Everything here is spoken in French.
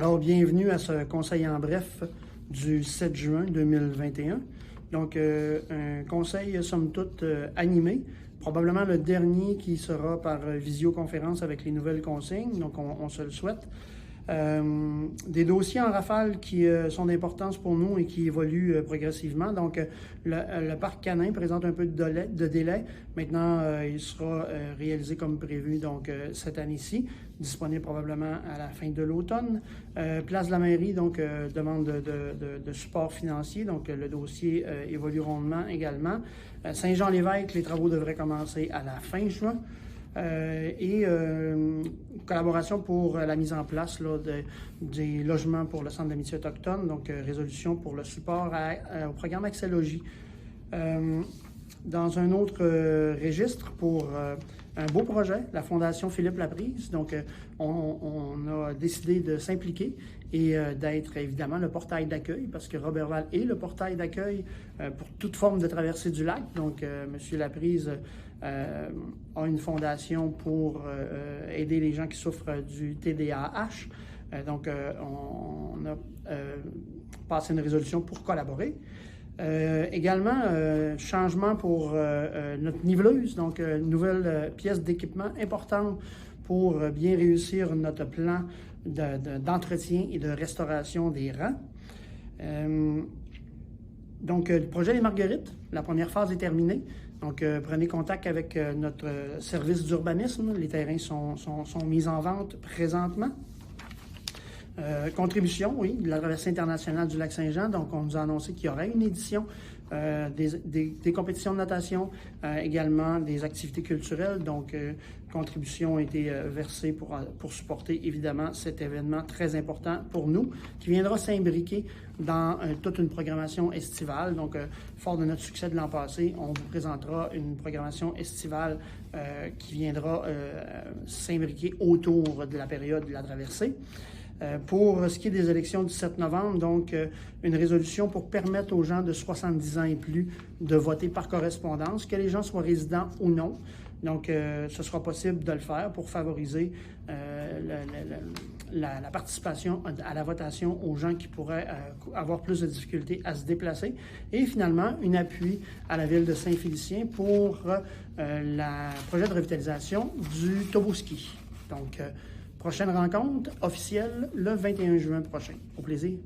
Alors, bienvenue à ce conseil en bref du 7 juin 2021. Donc, un conseil, somme toute, animé, probablement le dernier qui sera par visioconférence avec les nouvelles consignes, donc on se le souhaite. Des dossiers en rafale qui sont d'importance pour nous et qui évoluent progressivement. Donc, le parc canin présente un peu de délai. Maintenant, il sera réalisé comme prévu donc cette année-ci, disponible probablement à la fin de l'automne. Place de la mairie, donc demande de support financier. Donc, le dossier évolue rondement également. Saint-Jean-l'Évêque, les travaux devraient commencer à la fin juin. Collaboration pour la mise en place là, des logements pour le Centre d'amitié autochtone, donc résolution pour le support au programme Accès Logis. Dans un autre registre pour un beau projet, la Fondation Philippe Laprise. Donc, on a décidé de s'impliquer et d'être évidemment le portail d'accueil, parce que Roberval est le portail d'accueil pour toute forme de traversée du lac. Donc, M. Laprise a une fondation pour aider les gens qui souffrent du TDAH. Donc, on a passé une résolution pour collaborer. Également, changement pour notre niveleuse, donc nouvelle pièce d'équipement importante pour bien réussir notre plan d'entretien et de restauration des rangs. Donc, le projet Les Marguerites, la première phase est terminée. Donc, prenez contact avec notre service d'urbanisme. Les terrains sont mis en vente présentement. Contribution, oui, de la traversée internationale du lac Saint-Jean. Donc, on nous a annoncé qu'il y aurait une édition, des compétitions de natation, également des activités culturelles. Donc, contribution a été versée pour supporter, évidemment, cet événement très important pour nous, qui viendra s'imbriquer dans toute une programmation estivale. Donc, fort de notre succès de l'an passé, on vous présentera une programmation estivale qui viendra s'imbriquer autour de la période de la traversée. Pour ce qui est des élections du 7 novembre, donc une résolution pour permettre aux gens de 70 ans et plus de voter par correspondance, que les gens soient résidents ou non. Donc, ce sera possible de le faire pour favoriser la participation à la votation aux gens qui pourraient avoir plus de difficultés à se déplacer. Et finalement, un appui à la ville de Saint-Félicien pour le projet de revitalisation du Toboski. Donc, prochaine rencontre officielle le 21 juin prochain. Au plaisir.